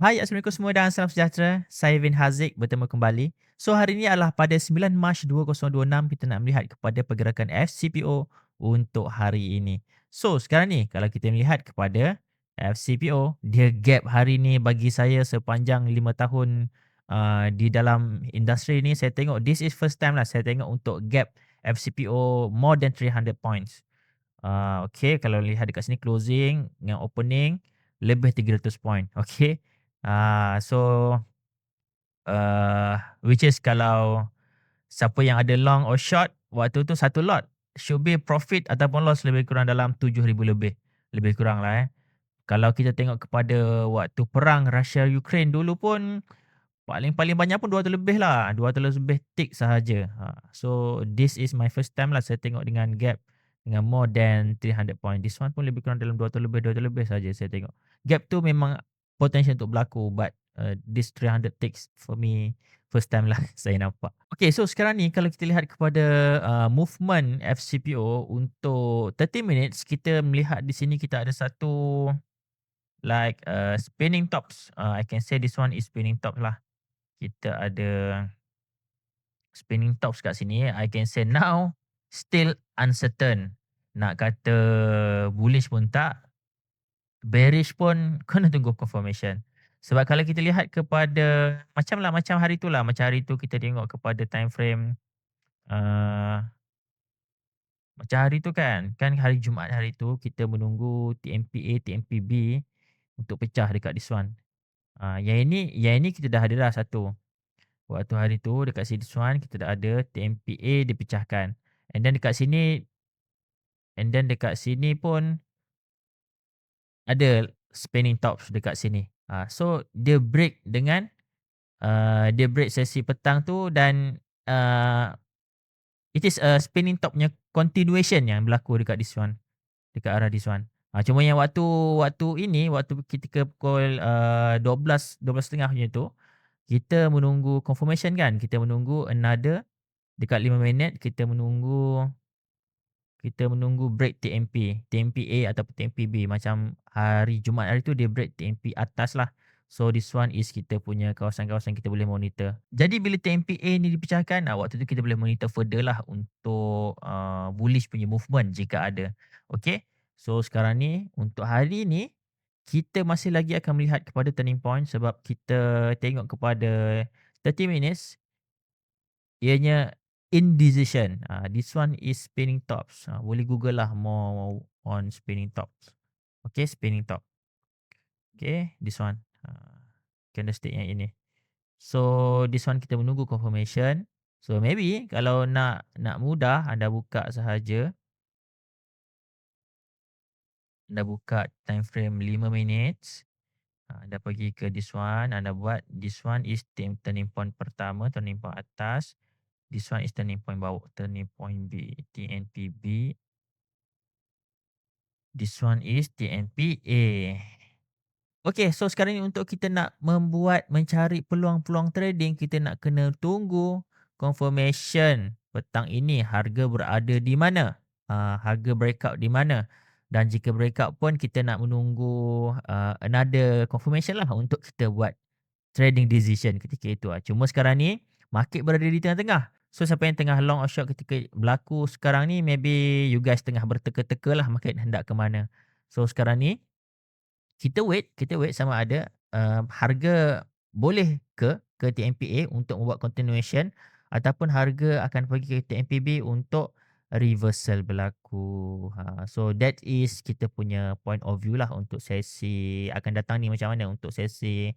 Hai, Assalamualaikum semua dan salam sejahtera. Saya Vin Haziq bertemu kembali. So, hari ini adalah pada 9 Mac 2026 kita nak melihat kepada pergerakan FCPO untuk hari ini. So, sekarang ni kalau kita melihat kepada FCPO, dia gap hari ni bagi saya sepanjang 5 tahun di dalam industri ni, saya tengok this is first time lah saya tengok untuk gap FCPO more than 300 points. Okay, kalau lihat dekat sini closing dengan opening lebih 300 point. Okay. So, which is kalau siapa yang ada long or short, waktu tu satu lot should be profit ataupun loss lebih kurang dalam 7,000 lebih. Lebih kurang lah. Kalau kita tengok kepada waktu perang Russia-Ukraine dulu pun, paling-paling banyak pun 200 lebih lah, 200 lebih tick sahaja. So this is my first time lah saya tengok dengan gap dengan more than 300 point. This one pun lebih kurang dalam 200 lebih saja saya tengok. Gap tu memang potential untuk berlaku, but this 300 ticks for me first time lah saya nampak. Okay, so sekarang ni kalau kita lihat kepada movement FCPO untuk 30 minutes, kita melihat di sini kita ada satu like spinning tops. I can say this one is spinning tops lah. Kita ada spinning tops kat sini. I can say now still uncertain. Nak kata bullish pun tak, bearish pun kena tunggu confirmation. Sebab kalau kita lihat kepada macam hari tu lah, macam hari tu kita tengok kepada time frame uh, macam hari tu kan hari Jumaat hari tu kita menunggu TMPA, TMPB untuk pecah dekat this one. Yang ini kita dah ada dah satu. Waktu hari tu dekat sini Swan kita dah ada TMPA dipecahkan. And then dekat sini pun ada spinning tops dekat sini. So dia break dengan dia break sesi petang tu dan it is a spinning top punya continuation yang berlaku dekat this one, dekat arah this one. Cuma yang waktu ini waktu ketika pukul 12.30 macam tu, kita menunggu confirmation kan, kita menunggu another dekat 5 minit kita menunggu break TMP, TMPA ataupun TMPB macam hari Jumaat hari tu dia break TMP atas lah. So this one is kita punya kawasan-kawasan kita boleh monitor. Jadi bila TMPA ni dipecahkan, waktu tu kita boleh monitor further lah untuk bullish punya movement jika ada. Okay. So sekarang ni untuk hari ni kita masih lagi akan melihat kepada turning point sebab kita tengok kepada 30 minutes ianya indecision. This one is spinning tops. Boleh Google lah more on spinning tops. Okay, spinning top. Okay, this one. Candlestick yang ini. So, this one kita menunggu confirmation. So, maybe kalau nak mudah, anda buka sahaja. Anda buka time frame 5 minutes. Anda pergi ke this one. Anda buat this one is turning point pertama, turning point atas. This one is turning point bawah, turning point B, TNPB. This one is TNPA. Okay, so sekarang ni untuk kita nak mencari peluang-peluang trading, kita nak kena tunggu confirmation petang ini harga berada di mana. Harga breakout di mana. Dan jika breakout pun kita nak menunggu another confirmation lah untuk kita buat trading decision ketika itu. Cuma sekarang ni market berada di tengah-tengah. So siapa yang tengah long or short ketika berlaku sekarang ni, maybe you guys tengah berteka-teka lah market hendak ke mana. So sekarang ni kita wait sama ada harga boleh ke TMPA untuk membuat continuation ataupun harga akan pergi ke TMPB untuk reversal berlaku. So that is kita punya point of view lah untuk sesi akan datang ni macam mana untuk sesi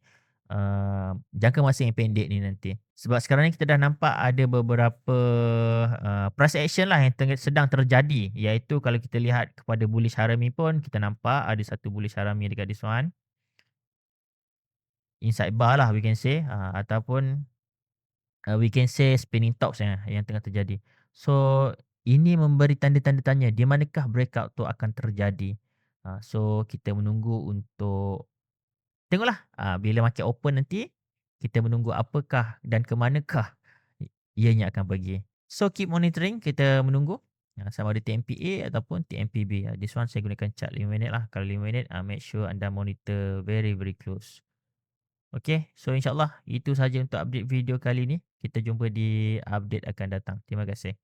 jangka masa yang pendek ni nanti. Sebab sekarang ni kita dah nampak ada beberapa price action lah yang sedang terjadi, iaitu kalau kita lihat kepada bullish harami pun kita nampak ada satu bullish harami dekat this one. Inside bar lah we can say, ataupun we can say spinning tops yang tengah terjadi. So ini memberi tanda-tanda tanya di manakah breakout tu akan terjadi. So kita menunggu untuk tengoklah bila market open nanti, kita menunggu apakah dan ke manakah ianya akan pergi. So keep monitoring, kita menunggu sama ada TMPA ataupun TMPB. This one saya gunakan chart 5 minit lah. Kalau 5 minit, make sure anda monitor very very close. Okey, so insyaAllah itu saja untuk update video kali ni. Kita jumpa di update akan datang. Terima kasih.